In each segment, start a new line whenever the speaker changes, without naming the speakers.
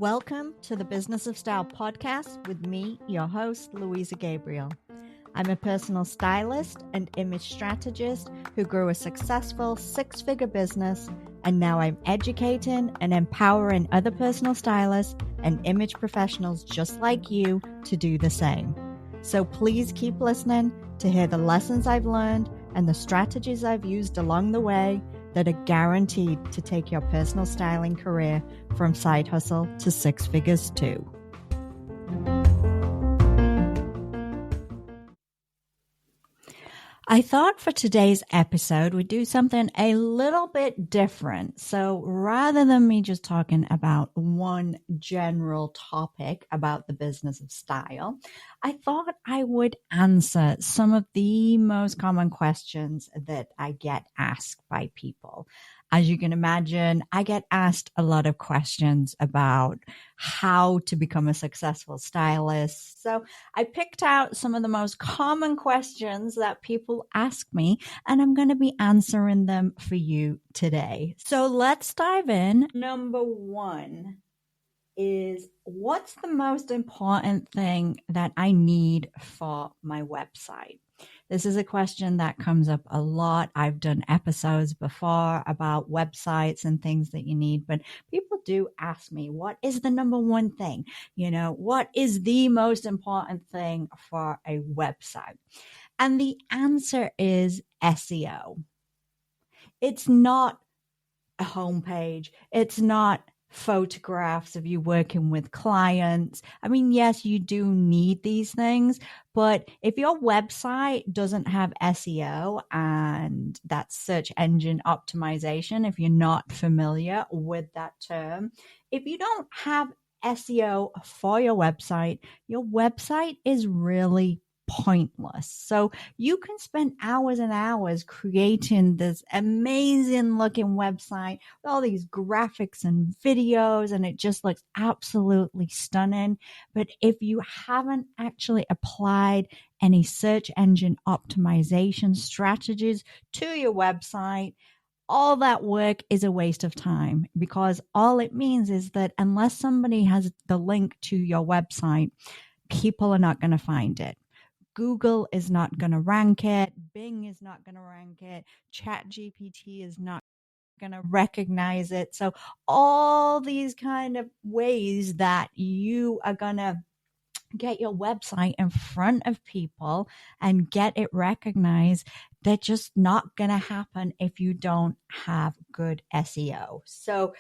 Welcome to the Business of Style podcast with me, your host, Louisa Gabriel. I'm a personal stylist and image strategist who grew a successful six-figure business, and now I'm educating and empowering other personal stylists and image professionals just like you to do the same. So please keep listening to hear the lessons I've learned and the strategies I've used along the way that are guaranteed to take your personal styling career from side hustle to six figures too. I thought for today's episode, we'd do something a little bit different. So rather than me just talking about one general topic about the business of style, I thought I would answer some of the most common questions that I get asked by people. As you can imagine, I get asked a lot of questions about how to become a successful stylist. So I picked out some of the most common questions that people ask me, and I'm going to be answering them for you today. So let's dive in. Number one is, what's the most important thing that I need for my website? This is a question that comes up a lot. I've done episodes before about websites and things that you need, but people do ask me, what is the number one thing? What is the most important thing for a website? And the answer is SEO. It's not a homepage. It's not photographs of you working with clients. I mean, yes, you do need these things, but if your website doesn't have SEO, and that's search engine optimization, if you're not familiar with that term, if you don't have SEO for your website is really pointless. So you can spend hours and hours creating this amazing looking website with all these graphics and videos, and it just looks absolutely stunning. But if you haven't actually applied any search engine optimization strategies to your website, all that work is a waste of time, because all it means is that unless somebody has the link to your website, people are not going to find it. Google is not going to rank it. Bing is not going to rank it. ChatGPT is not going to recognize it. So all these kind of ways that you are going to get your website in front of people and get it recognized, they're just not going to happen if you don't have good SEO. So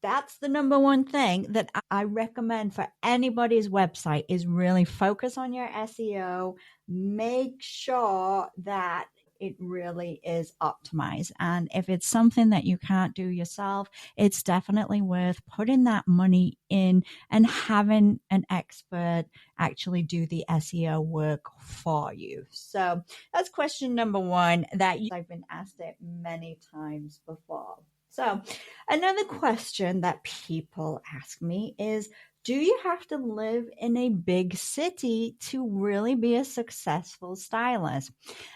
that's the number one thing that I recommend for anybody's website, is really focus on your SEO. Make sure that it really is optimized. And if it's something that you can't do yourself, it's definitely worth putting that money in and having an expert actually do the SEO work for you. So that's question number one that I've been asked it many times before. So another question that people ask me is, do you have to live in a big city to really be a successful stylist?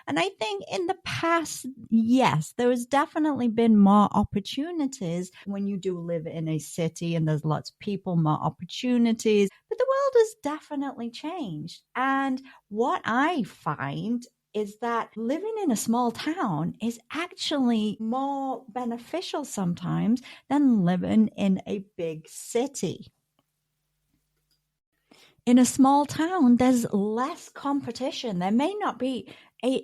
And I think in the past, yes, there has definitely been more opportunities when you do live in a city and there's lots of people, more opportunities. But the world has definitely changed. And what I find is that living in a small town is actually more beneficial sometimes than living in a big city. In a small town, there's less competition. There may not be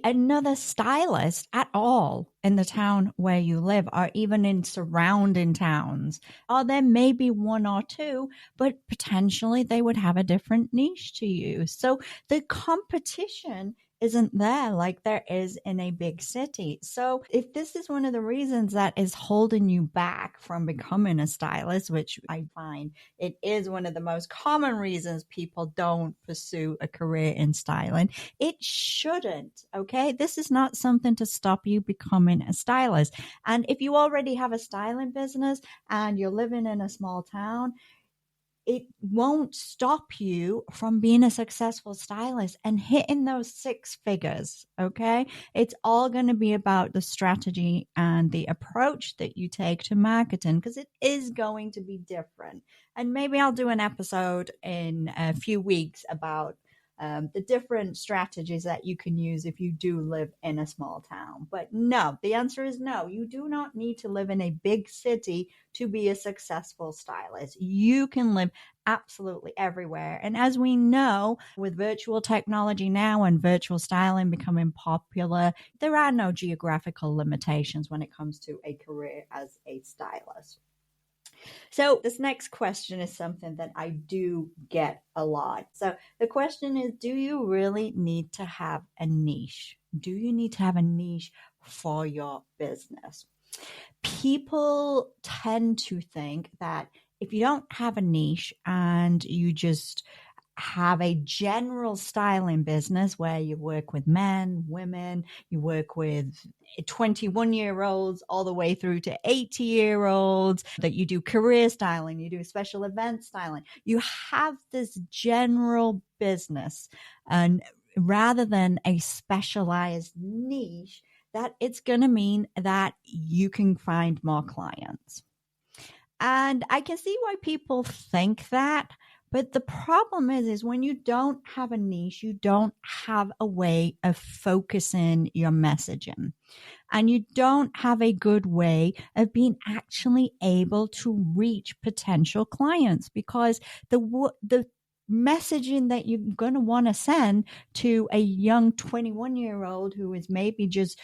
another stylist at all in the town where you live, or even in surrounding towns. Or there may be one or two, but potentially they would have a different niche to you. So the competition isn't there like there is in a big city. So if this is one of the reasons that is holding you back from becoming a stylist, which I find it is one of the most common reasons people don't pursue a career in styling, it shouldn't, okay? This is not something to stop you becoming a stylist. And if you already have a styling business and you're living in a small town, it won't stop you from being a successful stylist and hitting those six figures. Okay. It's all going to be about the strategy and the approach that you take to marketing, because it is going to be different. And maybe I'll do an episode in a few weeks about the different strategies that you can use if you do live in a small town. But no, the answer is no. You do not need to live in a big city to be a successful stylist. You can live absolutely everywhere. And as we know, with virtual technology now and virtual styling becoming popular, there are no geographical limitations when it comes to a career as a stylist. So this next question is something that I do get a lot. So the question is, do you really need to have a niche? Do you need to have a niche for your business? People tend to think that if you don't have a niche and you just have a general styling business where you work with men, women, you work with 21-year-olds all the way through to 80-year-olds, that you do career styling, you do special event styling. You have this general business, and rather than a specialized niche, that it's going to mean that you can find more clients. And I can see why people think that. But the problem is when you don't have a niche, you don't have a way of focusing your messaging. And you don't have a good way of being actually able to reach potential clients, because the messaging that you're going to want to send to a young 21-year-old who is maybe just,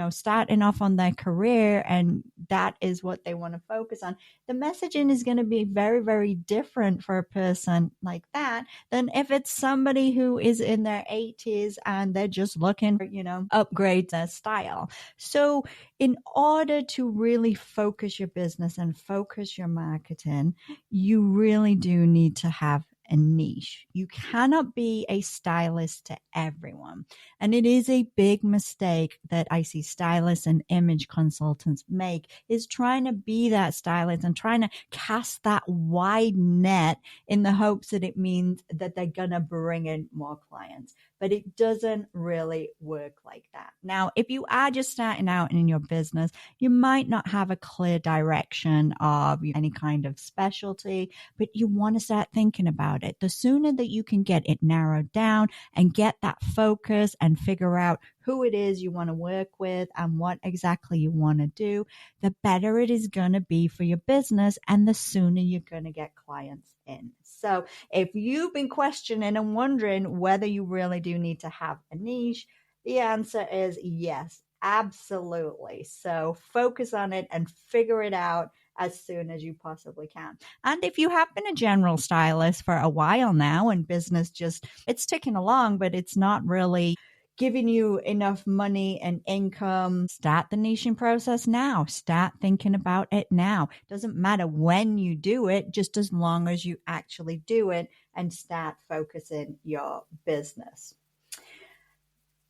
starting off on their career, and that is what they want to focus on. The messaging is going to be very, very different for a person like that than if it's somebody who is in their 80s and they're just looking for, upgrade their style. So in order to really focus your business and focus your marketing, you really do need to have a niche. You cannot be a stylist to everyone. And it is a big mistake that I see stylists and image consultants make, is trying to be that stylist and trying to cast that wide net in the hopes that it means that they're going to bring in more clients. But it doesn't really work like that. Now, if you are just starting out in your business, you might not have a clear direction of any kind of specialty, but you want to start thinking about it. The sooner that you can get it narrowed down and get that focus and figure out who it is you want to work with and what exactly you want to do, the better it is going to be for your business, and the sooner you're going to get clients in. So if you've been questioning and wondering whether you really do need to have a niche, the answer is yes, absolutely. So focus on it and figure it out as soon as you possibly can. And if you have been a general stylist for a while now and business it's ticking along, but it's not really giving you enough money and income, start the niching process now. Start thinking about it now. Doesn't matter when you do it, just as long as you actually do it and start focusing your business.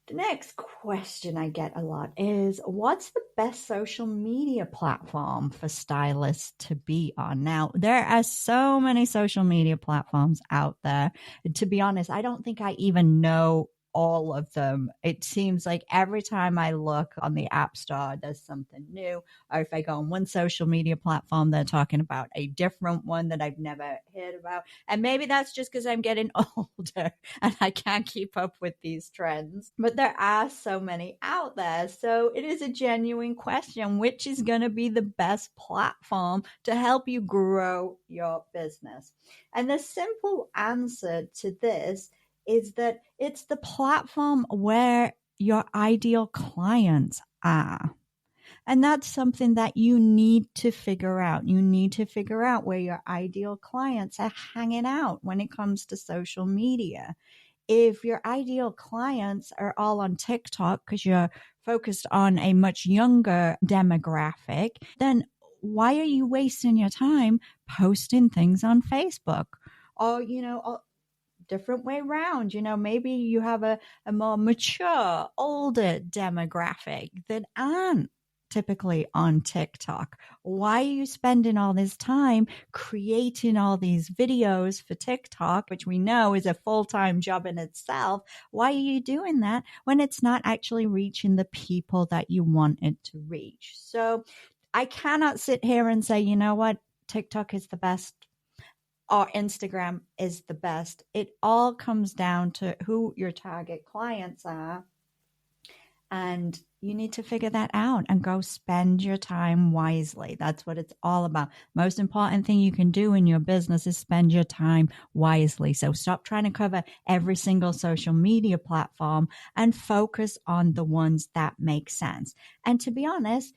The next question I get a lot is, what's the best social media platform for stylists to be on? Now, there are so many social media platforms out there. To be honest, I don't think I even know all of them. It seems like every time I look on the App Store, there's something new. Or if I go on one social media platform, they're talking about a different one that I've never heard about. And maybe that's just because I'm getting older and I can't keep up with these trends. But there are so many out there. So it is a genuine question, which is going to be the best platform to help you grow your business? And the simple answer to this is that it's the platform where your ideal clients are. And that's something that you need to figure out. You need to figure out where your ideal clients are hanging out when it comes to social media. If your ideal clients are all on TikTok because you're focused on a much younger demographic, then why are you wasting your time posting things on Facebook? Or, different way around. Maybe you have a more mature, older demographic that aren't typically on TikTok? Why are you spending all this time creating all these videos for TikTok, which we know is a full-time job in itself? Why are you doing that when it's not actually reaching the people that you want it to reach? So I cannot sit here and say, you know what, TikTok is the best or Instagram is the best. It all comes down to who your target clients are. And you need to figure that out and go spend your time wisely. That's what it's all about. Most important thing you can do in your business is spend your time wisely. So stop trying to cover every single social media platform and focus on the ones that make sense. And to be honest,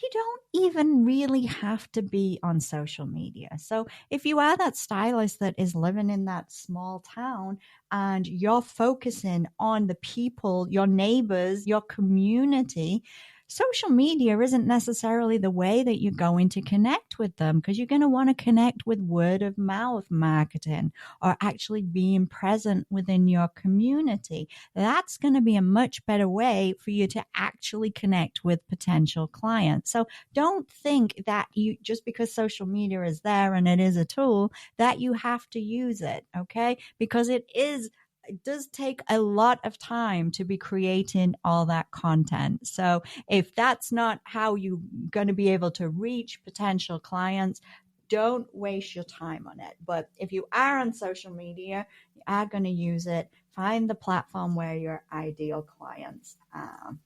you don't even really have to be on social media. So if you are that stylist that is living in that small town and you're focusing on the people, your neighbors, your community, social media isn't necessarily the way that you're going to connect with them, because you're going to want to connect with word of mouth marketing or actually being present within your community. That's going to be a much better way for you to actually connect with potential clients. So don't think that you, just because social media is there and it is a tool, that you have to use it, okay? Because it does take a lot of time to be creating all that content. So if that's not how you're going to be able to reach potential clients, don't waste your time on it. But if you are on social media, you are going to use it, find the platform where your ideal clients are.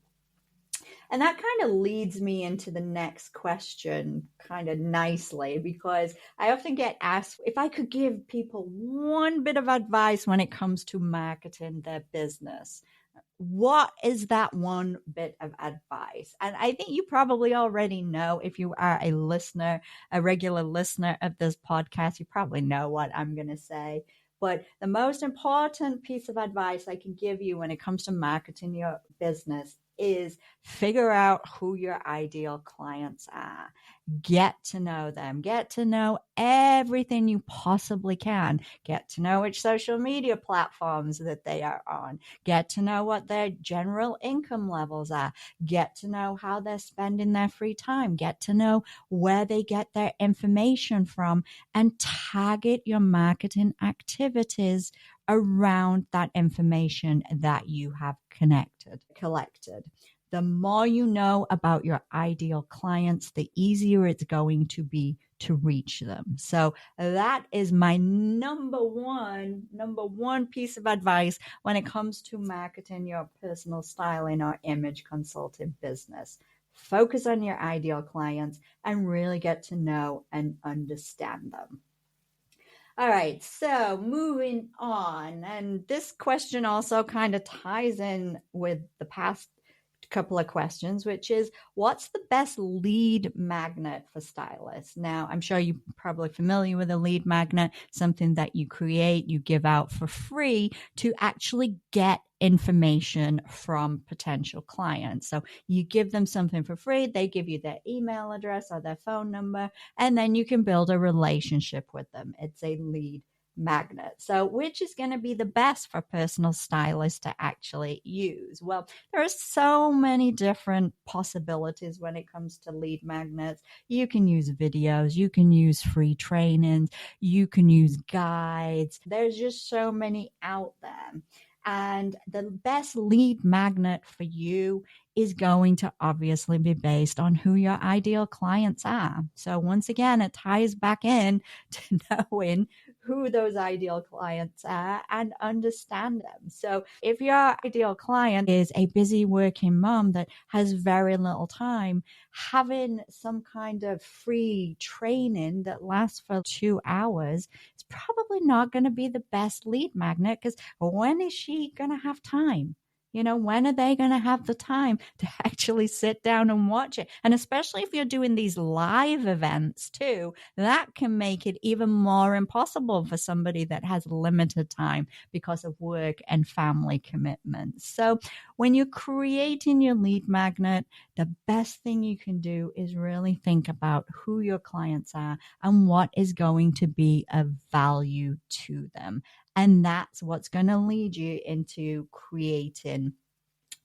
And that kind of leads me into the next question kind of nicely, because I often get asked if I could give people one bit of advice when it comes to marketing their business. What is that one bit of advice? And I think you probably already know, if you are a listener, a regular listener of this podcast, you probably know what I'm going to say. But the most important piece of advice I can give you when it comes to marketing your business is figure out who your ideal clients are. Get to know them. Get to know everything you possibly can. Get to know which social media platforms that they are on. Get to know what their general income levels are. Get to know how they're spending their free time. Get to know where they get their information from, and target your marketing activities around that information that you have collected. The more you know about your ideal clients, the easier it's going to be to reach them. So that is my number one piece of advice when it comes to marketing your personal styling or image consulting business. Focus on your ideal clients and really get to know and understand them. All right, so moving on. And this question also kind of ties in with the past couple of questions, which is, what's the best lead magnet for stylists? Now, I'm sure you're probably familiar with a lead magnet, something that you create, you give out for free to actually get information from potential clients. So you give them something for free, they give you their email address or their phone number, and then you can build a relationship with them. It's a lead magnet. So which is going to be the best for personal stylists to actually use? Well, there are so many different possibilities when it comes to lead magnets. You can use videos, you can use free trainings, you can use guides. There's just so many out there. And the best lead magnet for you is going to obviously be based on who your ideal clients are. So once again, it ties back in to knowing who those ideal clients are and understand them. So if your ideal client is a busy working mom that has very little time, having some kind of free training that lasts for 2 hours is probably not going to be the best lead magnet, because when is she going to have time? You know, when are they going to have the time to actually sit down and watch it? And especially if you're doing these live events too, that can make it even more impossible for somebody that has limited time because of work and family commitments. So when you're creating your lead magnet, the best thing you can do is really think about who your clients are and what is going to be of value to them. And that's what's going to lead you into creating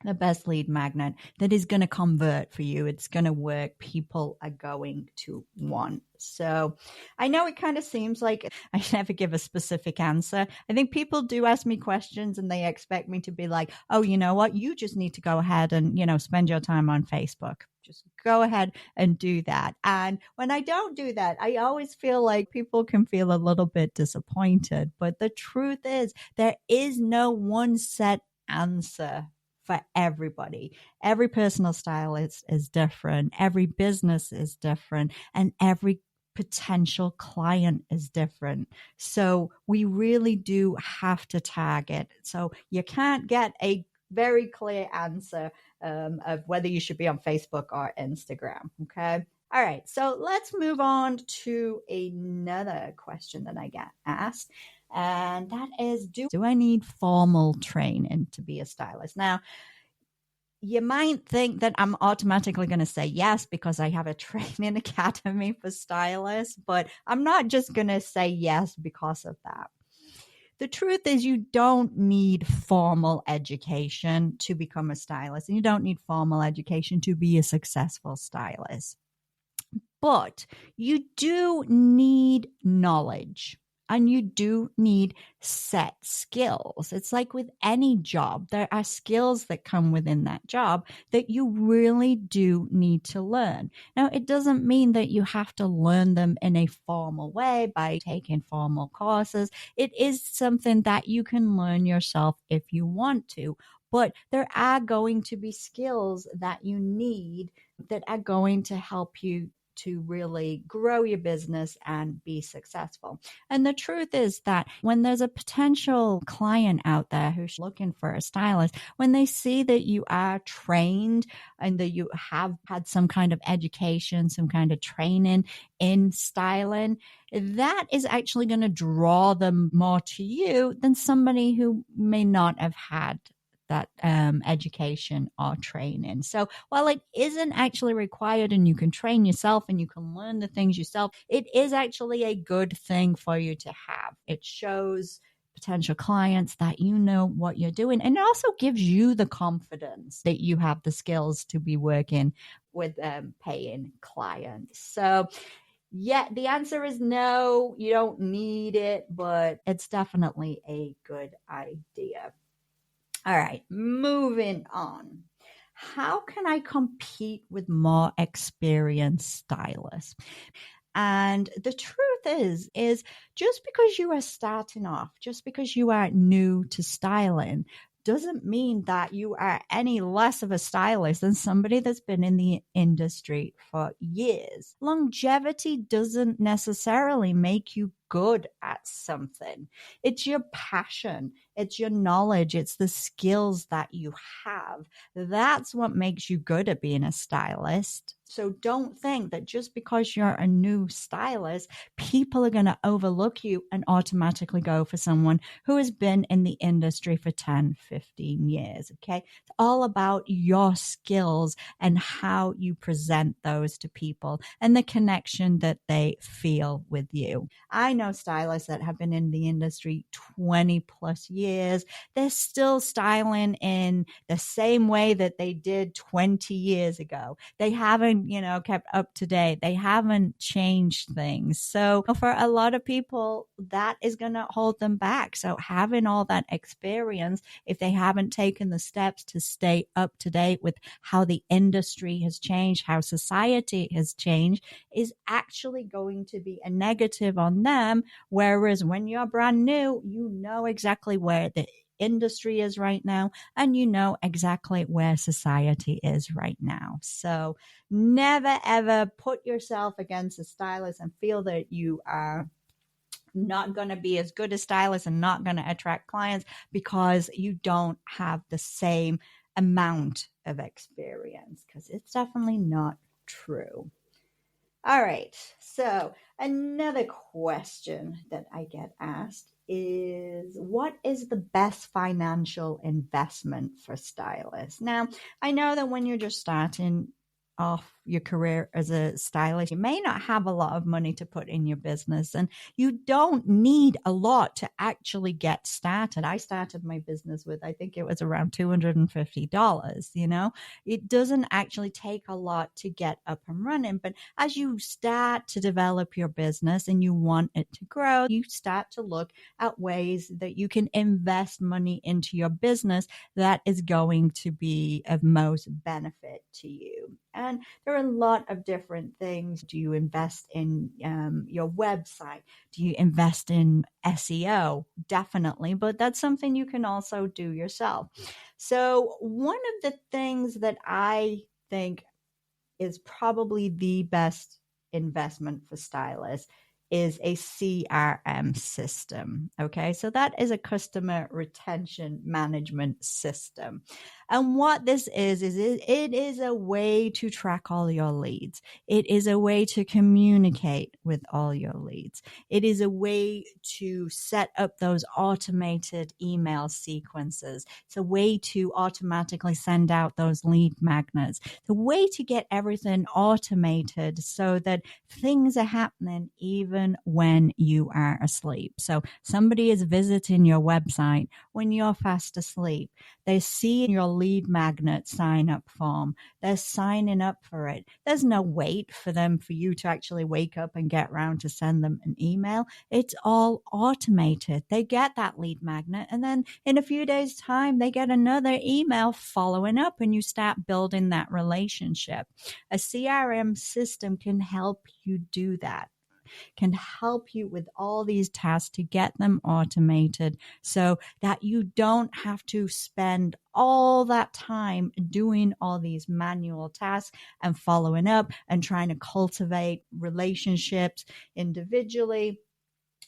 the best lead magnet that is going to convert for you. It's going to work. People are going to want. So I know it kind of seems like I never give a specific answer. I think people do ask me questions and they expect me to be like, oh, you know what? You just need to go ahead and, spend your time on Facebook. Just go ahead and do that. And when I don't do that, I always feel like people can feel a little bit disappointed. But the truth is, there is no one set answer for everybody. Every personal stylist is different. Every business is different. And every potential client is different. So we really do have to target. So you can't get a very clear answer of whether you should be on Facebook or Instagram. Okay. All right. So let's move on to another question that I get asked. And that is, do I need formal training to be a stylist? Now, you might think that I'm automatically going to say yes because I have a training academy for stylists, but I'm not just going to say yes because of that. The truth is, you don't need formal education to become a stylist, and you don't need formal education to be a successful stylist. But you do need knowledge. And you do need set skills. It's like with any job, there are skills that come within that job that you really do need to learn. Now, it doesn't mean that you have to learn them in a formal way by taking formal courses. It is something that you can learn yourself if you want to. But there are going to be skills that you need that are going to help you to really grow your business and be successful. And the truth is that when there's a potential client out there who's looking for a stylist, when they see that you are trained and that you have had some kind of education, some kind of training in styling, that is actually going to draw them more to you than somebody who may not have had that education or training. So while it isn't actually required and you can train yourself and you can learn the things yourself, it is actually a good thing for you to have. It shows potential clients that you know what you're doing, and it also gives you the confidence that you have the skills to be working with paying clients. So yeah, the answer is no, you don't need it, but it's definitely a good idea. All right, moving on. How can I compete with more experienced stylists? And the truth is just because you are starting off, just because you are new to styling, doesn't mean that you are any less of a stylist than somebody that's been in the industry for years. Longevity doesn't necessarily make you good at something. It's your passion, it's your knowledge, it's the skills that you have. That's what makes you good at being a stylist. So don't think that just because you're a new stylist, people are going to overlook you and automatically go for someone who has been in the industry for 10, 15 years. Okay. It's all about your skills and how you present those to people and the connection that they feel with you. I know stylists that have been in the industry 20 plus years. They're still styling in the same way that they did 20 years ago. They haven't, kept up to date. They haven't changed things. So for a lot of people, that is going to hold them back. So having all that experience, if they haven't taken the steps to stay up to date with how the industry has changed, how society has changed, is actually going to be a negative on them. Whereas when you're brand new, you know exactly where the industry is right now, and you know exactly where society is right now. So never ever put yourself against a stylist and feel that you are not going to be as good a stylist and not going to attract clients because you don't have the same amount of experience, because it's definitely not true. All right. So another question that I get asked is, what is the best financial investment for stylists? Now, I know that when you're just starting off your career as a stylist, you may not have a lot of money to put in your business, and you don't need a lot to actually get started. I started my business with, I think it was around $250. It doesn't actually take a lot to get up and running. But as you start to develop your business and you want it to grow, you start to look at ways that you can invest money into your business that is going to be of most benefit to you. And there are a lot of different things. Do you invest in your website? Do you invest in SEO? Definitely, but that's something you can also do yourself. So one of the things that I think is probably the best investment for stylists is a CRM system. Okay, so that is a customer retention management system. And what this is it is a way to track all your leads. It is a way to communicate with all your leads. It is a way to set up those automated email sequences. It's a way to automatically send out those lead magnets. The way to get everything automated so that things are happening even when you are asleep. So somebody is visiting your website when you're fast asleep. They see your lead magnet sign up form. They're signing up for it. There's no wait for you to actually wake up and get around to send them an email. It's all automated. They get that lead magnet, and then in a few days' time, they get another email following up, and you start building that relationship. A CRM system can help you do that, can help you with all these tasks to get them automated so that you don't have to spend all that time doing all these manual tasks and following up and trying to cultivate relationships individually.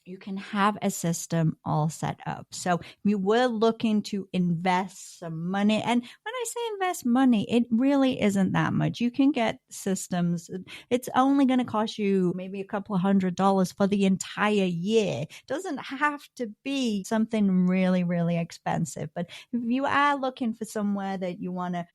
You can have a system all set up. So we were looking to invest some money. And when I say invest money, it really isn't that much. You can get systems. It's only going to cost you maybe a couple of $100 for the entire year. It doesn't have to be something really, really expensive. But if you are looking for somewhere that you want to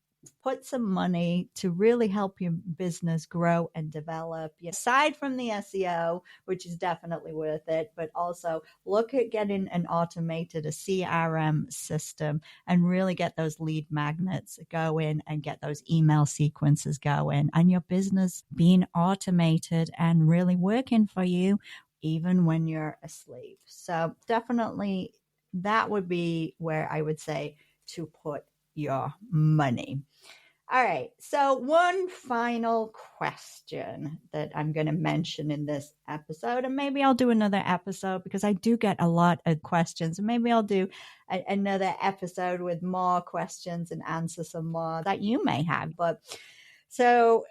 put some money to really help your business grow and develop, aside from the SEO, which is definitely worth it, but also look at getting a CRM system and really get those lead magnets going and get those email sequences going and your business being automated and really working for you even when you're asleep. So definitely that would be where I would say to put your money. All right. So one final question that I'm going to mention in this episode, and maybe I'll do another episode because I do get a lot of questions. Maybe I'll do another episode with more questions and answer some more that you may have. But so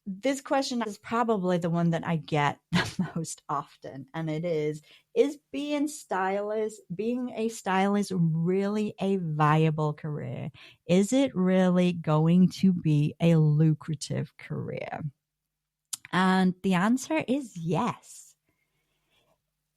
this question is probably the one that I get the most often, and it is being a stylist really a viable career? Is it really going to be a lucrative career? And the answer is yes.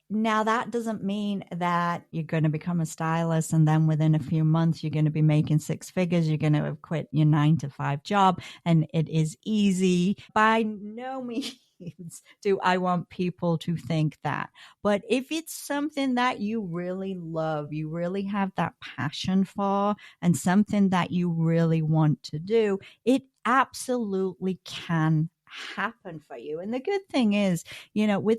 Now, that doesn't mean that you're going to become a stylist and then within a few months you're going to be making six figures. You're going to have quit your 9-to-5 job and it is easy. By no means do I want people to think that. But if it's something that you really love, you really have that passion for, and something that you really want to do, it absolutely can happen for you. And the good thing is, with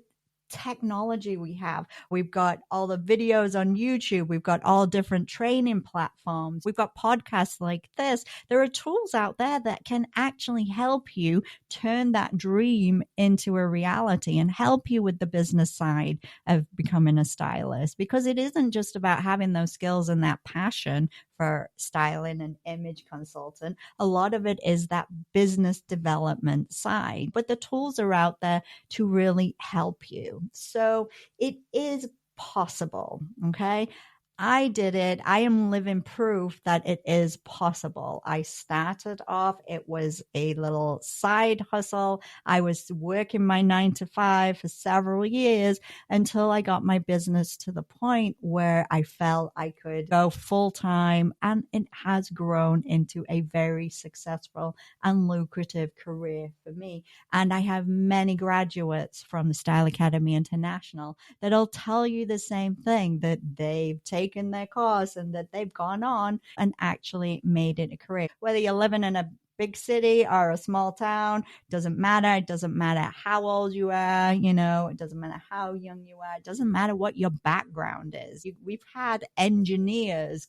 technology we've got all the videos on YouTube, we've got all different training platforms, we've got podcasts like this. There are tools out there that can actually help you turn that dream into a reality and help you with the business side of becoming a stylist, because it isn't just about having those skills and that passion for styling and image consultant. A lot of it is that business development side, but the tools are out there to really help you. So it is possible. Okay. I did it. I am living proof that it is possible. I started off, it was a little side hustle. I was working my 9 to 5 for several years until I got my business to the point where I felt I could go full time. And it has grown into a very successful and lucrative career for me. And I have many graduates from the Style Academy International that'll tell you the same thing, that they've taken their course and that they've gone on and actually made it a career. Whether you're living in a big city or a small town, doesn't matter. It doesn't matter how old you are, it doesn't matter how young you are. It doesn't matter what your background is. We've had engineers,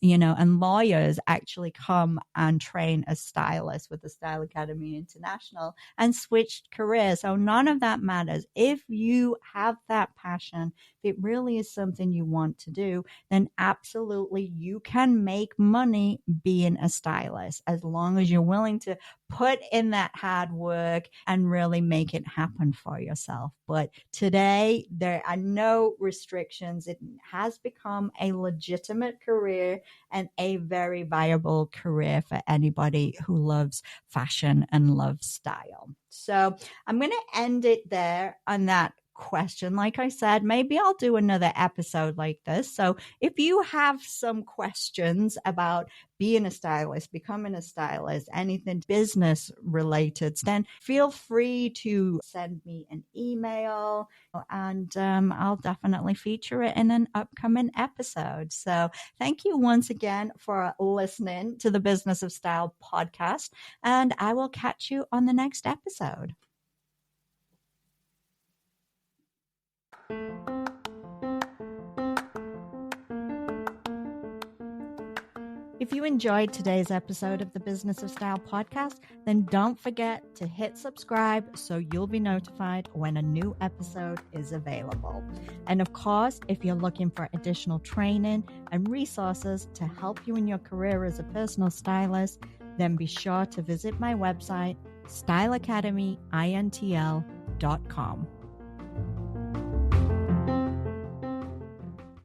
and lawyers actually come and train as stylists with the Style Academy International and switched careers. So none of that matters. If you have that passion, if it really is something you want to do, then absolutely you can make money being a stylist as long as you're willing to put in that hard work and really make it happen for yourself. But today, there are no restrictions. It has become a legitimate career and a very viable career for anybody who loves fashion and loves style. So I'm going to end it there on that question. Like I said, maybe I'll do another episode like this. So if you have some questions about being a stylist, becoming a stylist, anything business related, then feel free to send me an email and I'll definitely feature it in an upcoming episode. So thank you once again for listening to the Business of Style podcast, and I will catch you on the next episode. If you enjoyed today's episode of the Business of Style podcast, then don't forget to hit subscribe so you'll be notified when a new episode is available. And of course, if you're looking for additional training and resources to help you in your career as a personal stylist, then be sure to visit my website, styleacademyintl.com.